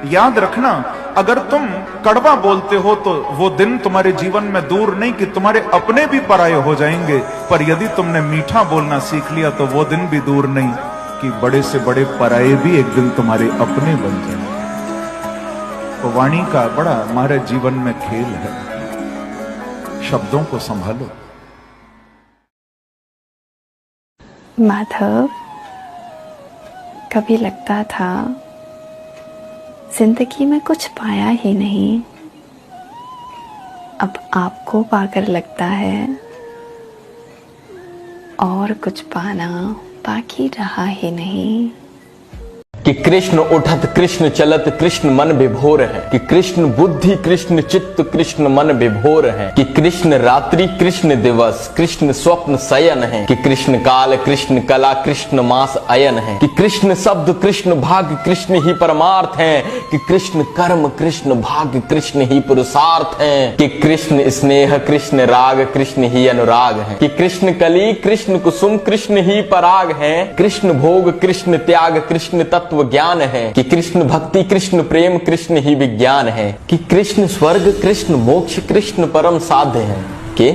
याद रखना, अगर तुम कड़वा बोलते हो तो वो दिन तुम्हारे जीवन में दूर नहीं कि तुम्हारे अपने भी पराये हो जाएंगे, पर यदि तुमने मीठा बोलना सीख लिया तो वो दिन भी दूर नहीं कि बड़े से बड़े पराये भी एक दिन तुम्हारे अपने बन जाएंगे। तो वाणी का बड़ा हमारे जीवन में खेल है, शब्दों को संभालो। माधव, कभी लगता था जिंदगी में कुछ पाया ही नहीं, अब आपको पाकर लगता है और कुछ पाना बाकी रहा ही नहीं। कि कृष्ण उठत कृष्ण चलत कृष्ण मन विभोर है, कि कृष्ण बुद्धि कृष्ण चित्त कृष्ण मन विभोर है, कि कृष्ण रात्रि कृष्ण दिवस कृष्ण स्वप्न शयन है, कि कृष्ण काल कृष्ण कला कृष्ण मास अयन है, कि कृष्ण शब्द कृष्ण भाग्य कृष्ण ही परमार्थ है, कि कृष्ण कर्म कृष्ण भाग्य कृष्ण ही पुरुषार्थ है, कि कृष्ण स्नेह कृष्ण राग कृष्ण ही अनुराग है, कि कृष्ण कली कृष्ण कुसुम कृष्ण ही पराग है, कृष्ण भोग कृष्ण त्याग कृष्ण तत्व ज्ञान है, कि कृष्ण भक्ति कृष्ण प्रेम कृष्ण ही विज्ञान है, कि कृष्ण स्वर्ग कृष्ण मोक्ष कृष्ण परम साध्य है, कि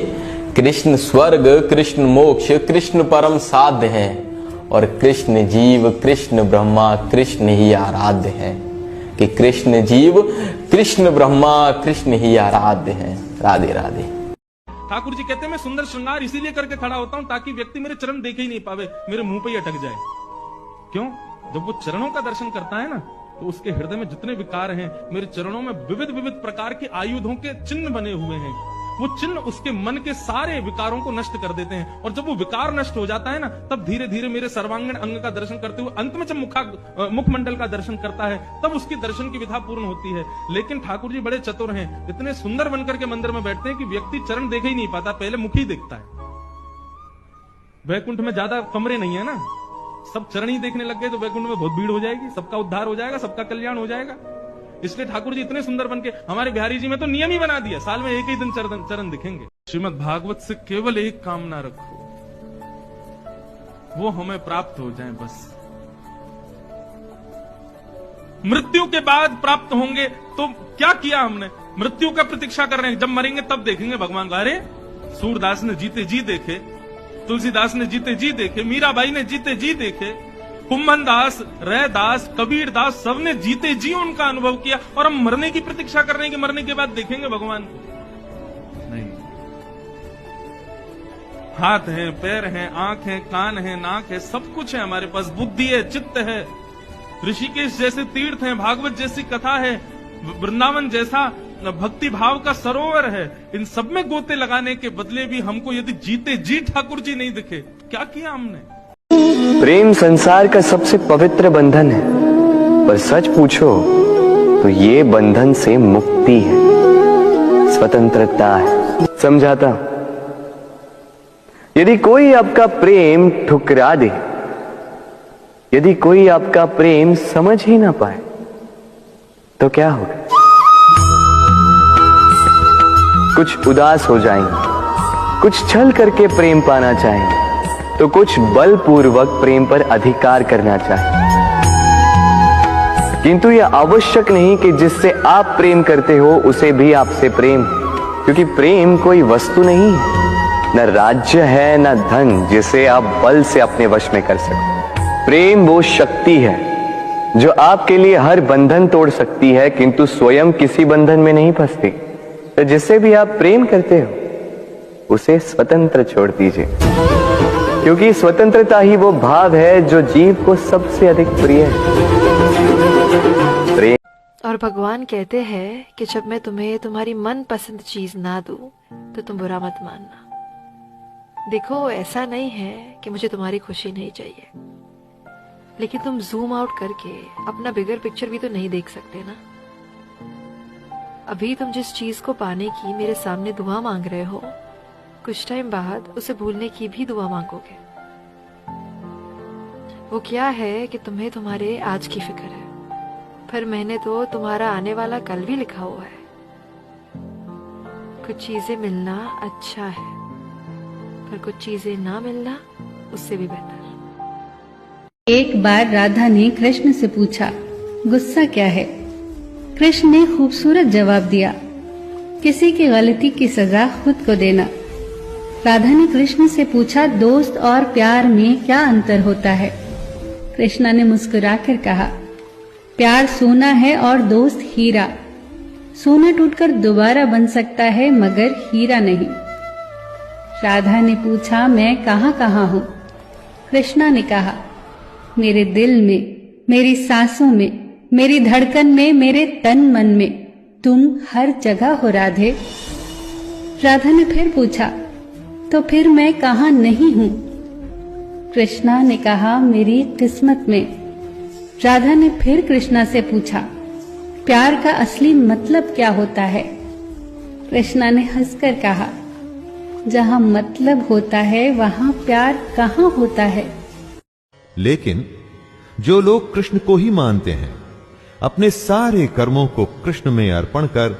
कृष्ण स्वर्ग कृष्ण मोक्ष कृष्ण परम साध्य है, और कृष्ण जीव कृष्ण ब्रह्मा कृष्ण ही आराध्य है, कि कृष्ण जीव कृष्ण ब्रह्मा कृष्ण ही आराध्य है। राधे राधे। ठाकुर जी कहते हैं मैं सुंदर श्रृंगार इसीलिए करके खड़ा होता हूं ताकि व्यक्ति मेरे चरण देखे ही नहीं पावे, मेरे मुंह पे ही अटक जाए। क्यों? जब वो चरणों का दर्शन करता है ना, तो उसके हृदय में जितने विकार हैं, मेरे चरणों में विविध विविध प्रकार के आयुधों के चिन्ह बने हुए हैं, वो चिन्ह उसके मन के सारे विकारों को नष्ट कर देते हैं। और जब वो विकार नष्ट हो जाता है ना, तब धीरे धीरे मेरे सर्वांगीण अंग का दर्शन करते हुए अंत में जब मुखमंडल का दर्शन करता है, तब उसकी दर्शन की विधा पूर्ण होती है। लेकिन ठाकुर जी बड़े चतुर हैं, इतने सुंदर बनकर के मंदिर में बैठते हैं कि व्यक्ति चरण देख ही नहीं पाता, पहले मुख ही देखता है। वैकुंठ में ज्यादा कमरे नहीं है ना, सब चरण ही देखने लग गए तो वैकुंठ में बहुत भीड़ हो जाएगी, सबका उद्धार हो जाएगा, सबका कल्याण हो जाएगा। इसलिए ठाकुर जी इतने सुंदर बनके, हमारे बिहारी जी में तो नियम ही बना दिया, साल में एक ही दिन चरण दिखेंगे। श्रीमद् भागवत से केवल एक कामना रखो, वो हमें प्राप्त हो जाए बस। मृत्यु के बाद प्राप्त होंगे तो क्या किया हमने? मृत्यु का प्रतीक्षा कर रहे हैं, जब मरेंगे तब देखेंगे भगवान का। अरे सूरदास ने जीते जी देखे, तुलसीदास ने जीते जी देखे, मीराबाई ने जीते जी देखे, कुंभन दास, रैदास, कबीर दास, सबने जीते जी उनका अनुभव किया, और हम मरने की प्रतीक्षा कर रहे हैं कि मरने के बाद देखेंगे भगवान को। नहीं, हाथ है, पैर है, आंख है, कान है, नाक है, सब कुछ है हमारे पास, बुद्धि है, चित्त है, ऋषिकेश जैसे तीर्थ हैं, भागवत जैसी कथा है, वृंदावन जैसा भक्ति भाव का सरोवर है। इन सब में गोते लगाने के बदले भी हमको यदि जीते जी ठाकुर जी नहीं दिखे, क्या किया हमने? प्रेम संसार का सबसे पवित्र बंधन है, पर सच पूछो तो ये बंधन से मुक्ति है, स्वतंत्रता है। समझाता, यदि कोई आपका प्रेम ठुकरा दे, यदि कोई आपका प्रेम समझ ही ना पाए, तो क्या होगा? कुछ उदास हो जाएंगे, कुछ छल करके प्रेम पाना चाहेंगे, तो कुछ बलपूर्वक प्रेम पर अधिकार करना चाहेंगे। किंतु यह आवश्यक नहीं कि जिससे आप प्रेम करते हो उसे भी आपसे प्रेम, क्योंकि प्रेम कोई वस्तु नहीं है, न राज्य है, न धन जिसे आप बल से अपने वश में कर सको। प्रेम वो शक्ति है जो आपके लिए हर बंधन तोड़ सकती है, किंतु स्वयं किसी बंधन में नहीं फंसती। तो जिससे भी आप प्रेम करते हो उसे स्वतंत्र छोड़ दीजिए, क्योंकि स्वतंत्रता ही वो भाव है जो जीव को सबसे अधिक प्रिय है। प्रेम। और भगवान कहते हैं कि जब मैं तुम्हें तुम्हारी मनपसंद चीज ना दूं तो तुम बुरा मत मानना। देखो, ऐसा नहीं है कि मुझे तुम्हारी खुशी नहीं चाहिए, लेकिन तुम जूम आउट करके अपना बिगर पिक्चर भी तो नहीं देख सकते ना। अभी तुम जिस चीज को पाने की मेरे सामने दुआ मांग रहे हो, कुछ टाइम बाद उसे भूलने की भी दुआ मांगोगे। वो क्या है कि तुम्हें तुम्हारे आज की फिक्र है, पर मैंने तो तुम्हारा आने वाला कल भी लिखा हुआ है। कुछ चीजें मिलना अच्छा है, पर कुछ चीजें ना मिलना उससे भी बेहतर। एक बार राधा ने कृष्ण से पूछा, गुस्सा क्या है? कृष्ण ने खूबसूरत जवाब दिया, किसी की गलती की सजा खुद को देना। राधा ने कृष्ण से पूछा, दोस्त और प्यार में क्या अंतर होता है? कृष्णा ने मुस्कुराकर कहा, प्यार सोना है और दोस्त हीरा। सोना टूटकर दोबारा बन सकता है मगर हीरा नहीं। राधा ने पूछा, मैं कहाँ कहाँ हूँ? कृष्णा ने कहा, मेरे दिल में, मेरी सांसों में, मेरी धड़कन में, मेरे तन मन में, तुम हर जगह हो राधे। राधा ने फिर पूछा, तो फिर मैं कहाँ नहीं हूँ? कृष्णा ने कहा, मेरी किस्मत में। राधा ने फिर कृष्णा से पूछा, प्यार का असली मतलब क्या होता है? कृष्णा ने हंसकर कहा, जहाँ मतलब होता है वहाँ प्यार कहाँ होता है? लेकिन जो लोग कृष्ण को ही मानते हैं, अपने सारे कर्मों को कृष्ण में अर्पण कर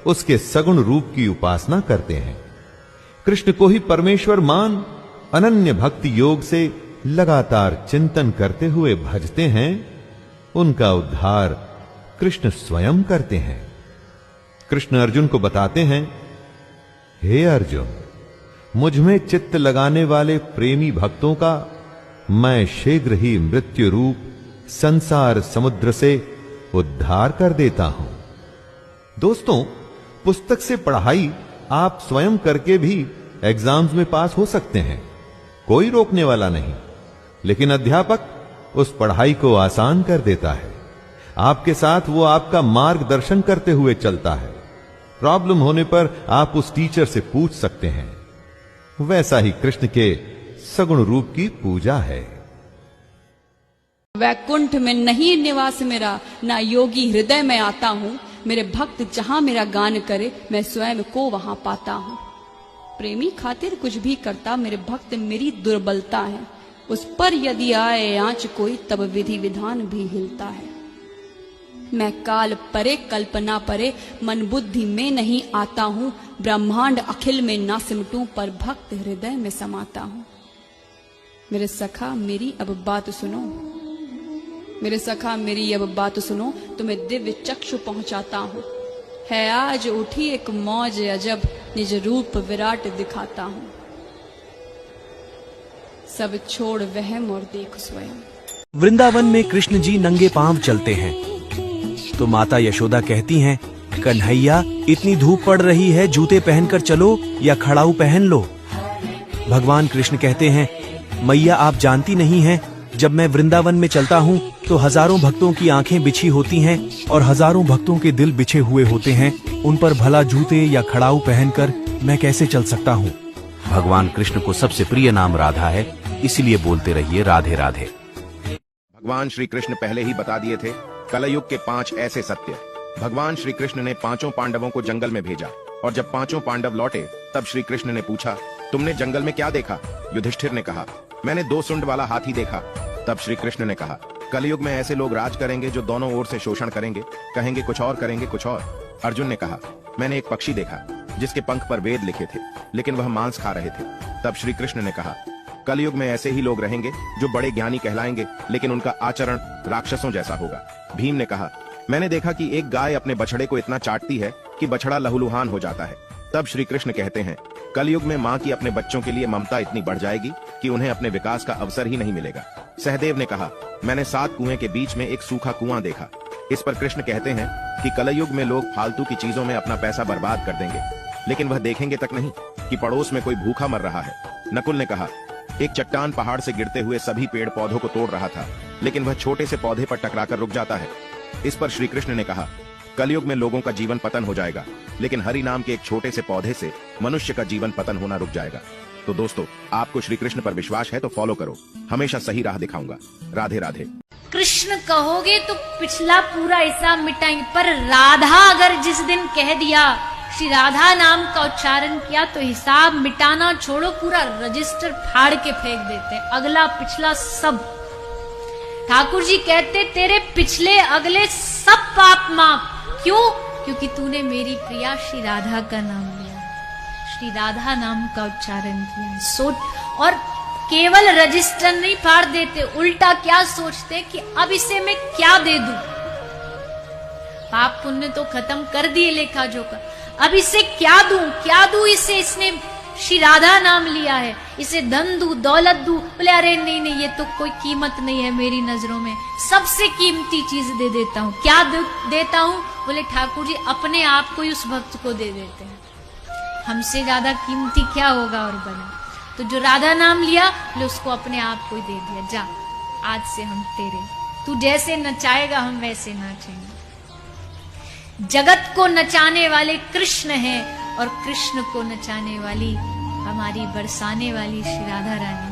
उसके सगुण रूप की उपासना करते हैं, कृष्ण को ही परमेश्वर मान अनन्य भक्ति योग से लगातार चिंतन करते हुए भजते हैं, उनका उद्धार कृष्ण स्वयं करते हैं। कृष्ण अर्जुन को बताते हैं, हे अर्जुन, मुझ में चित्त लगाने वाले प्रेमी भक्तों का मैं शीघ्र ही मृत्यु रूप संसार समुद्र से उद्धार कर देता हूं। दोस्तों, पुस्तक से पढ़ाई आप स्वयं करके भी एग्जाम्स में पास हो सकते हैं, कोई रोकने वाला नहीं। लेकिन अध्यापक उस पढ़ाई को आसान कर देता है, आपके साथ वो आपका मार्गदर्शन करते हुए चलता है। प्रॉब्लम होने पर आप उस टीचर से पूछ सकते हैं। वैसा ही कृष्ण के सगुण रूप की पूजा है। वैकुंठ में नहीं निवास मेरा, ना योगी हृदय में आता हूँ। मेरे भक्त जहां मेरा गान करे, मैं स्वयं को वहां पाता हूँ। प्रेमी खातिर कुछ भी करता, मेरे भक्त मेरी दुर्बलता है। उस पर यदि आए आंच कोई, तब विधि विधान भी हिलता है। मैं काल परे कल्पना परे, मन बुद्धि में नहीं आता हूँ। ब्रह्मांड अखिल में ना सिमटूं, पर भक्त हृदय में समाता हूँ। मेरे सखा मेरी अब बात सुनो, मेरे सखा मेरी अब बात सुनो, तुम्हें दिव्य चक्षु पहुंचाता हूँ। है आज उठी एक मौज अजब, निज रूप विराट दिखाता हूँ। सब छोड़ वहम और देख स्वयं। वृंदावन में कृष्ण जी नंगे पांव चलते हैं, तो माता यशोदा कहती हैं, कन्हैया इतनी धूप पड़ रही है, जूते पहनकर चलो या खड़ाऊ पहन लो। भगवान कृष्ण कहते हैं, मैया आप जानती नहीं हैं, जब मैं वृंदावन में चलता हूँ तो हजारों भक्तों की आंखें बिछी होती हैं और हजारों भक्तों के दिल बिछे हुए होते हैं। उन पर भला जूते या खड़ाऊ पहनकर मैं कैसे चल सकता हूँ? भगवान कृष्ण को सबसे प्रिय नाम राधा है, इसलिए बोलते रहिए राधे राधे। भगवान श्री कृष्ण पहले ही बता दिए थे कलयुग के 5 ऐसे सत्य। भगवान श्री कृष्ण ने 5 पांडवों को जंगल में भेजा, और जब 5 पांडव लौटे तब श्री कृष्ण ने पूछा, तुमने जंगल में क्या देखा? युधिष्ठिर ने कहा, मैंने 2 सूंड वाला हाथी देखा। तब श्री कृष्ण ने कहा, कलयुग में ऐसे लोग राज करेंगे जो दोनों ओर से शोषण करेंगे, कहेंगे कुछ और, करेंगे कुछ और। अर्जुन ने कहा, मैंने एक पक्षी देखा जिसके पंख पर वेद लिखे थे, लेकिन वह मांस खा रहे थे। तब श्री कृष्ण ने कहा, कलयुग में ऐसे ही लोग रहेंगे जो बड़े ज्ञानी कहलाएंगे, लेकिन उनका आचरण राक्षसों जैसा होगा। भीम ने कहा, मैंने देखा कि एक गाय अपने बछड़े को इतना चाटती है कि बछड़ा लहूलुहान हो जाता है। तब श्री कृष्ण कहते हैं, कलयुग में माँ की अपने बच्चों के लिए ममता इतनी बढ़ जाएगी कि उन्हें अपने विकास का अवसर ही नहीं मिलेगा। सहदेव ने कहा, मैंने 7 कुएं के बीच में एक सूखा कुआं देखा। इस पर कृष्ण कहते हैं कि कलयुग में लोग फालतू की चीजों में अपना पैसा बर्बाद कर देंगे, लेकिन वह देखेंगे तक नहीं कि पड़ोस में कोई भूखा मर रहा है। नकुल ने कहा, एक चट्टान पहाड़ से गिरते हुए सभी पेड़ पौधों को तोड़ रहा था, लेकिन वह छोटे से पौधे पर टकराकर रुक जाता है। इस पर श्री कृष्ण ने कहा, कलयुग में लोगों का जीवन पतन हो जाएगा, लेकिन हरि नाम के एक छोटे से पौधे से मनुष्य का जीवन पतन होना रुक जाएगा। तो दोस्तों, आपको श्री कृष्ण पर विश्वास है तो फॉलो करो, हमेशा सही राह दिखाऊंगा। राधे राधे। कृष्ण कहोगे तो पिछला पूरा हिस्सा मिटाएंगे, पर राधा अगर जिस दिन कह दिया, श्री राधा नाम का उच्चारण किया, तो हिसाब मिटाना छोड़ो, पूरा रजिस्टर फाड़ के फेंक देते, अगला पिछला सब। ठाकुर जी कहते, तेरे पिछले अगले सब पाप माफ। क्यों? क्योंकि तूने मेरी प्रिया श्री राधा का नाम लिया, श्री राधा नाम का उच्चारण किया। सोच, और केवल रजिस्टर नहीं फाड़ देते, उल्टा क्या सोचते कि अब इसे मैं क्या दे दूं। पाप पुण्य तो खत्म कर दिए लेखा जोखा, अब इसे क्या दूं इसे, इसने श्री राधा नाम लिया है, इसे धन दूं दौलत दूं। बोले अरे नहीं ये तो कोई कीमत नहीं है मेरी नजरों में, सबसे कीमती चीज दे देता हूँ। क्या देता हूँ? बोले ठाकुर जी अपने आप को ही उस भक्त को दे देते हैं, हमसे ज्यादा कीमती क्या होगा और बने। तो जो राधा नाम लिया, बोले उसको अपने आप को ही दे दिया, जा आज से हम तेरे, तू जैसे नचाएगा हम वैसे नाचेंगे। जगत को नचाने वाले कृष्ण हैं और कृष्ण को नचाने वाली हमारी बरसाने वाली श्री राधा रानी